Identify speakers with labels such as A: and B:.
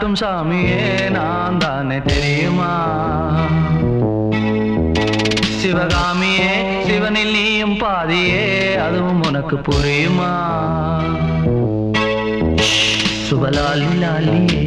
A: நடத்தும் சாமியே நான் தானே தெரியுமா? சிவகாமியே சிவனில் நீயும் பாதியே, அதுவும் உனக்கு புரியுமா? சுபலாலி லாலியே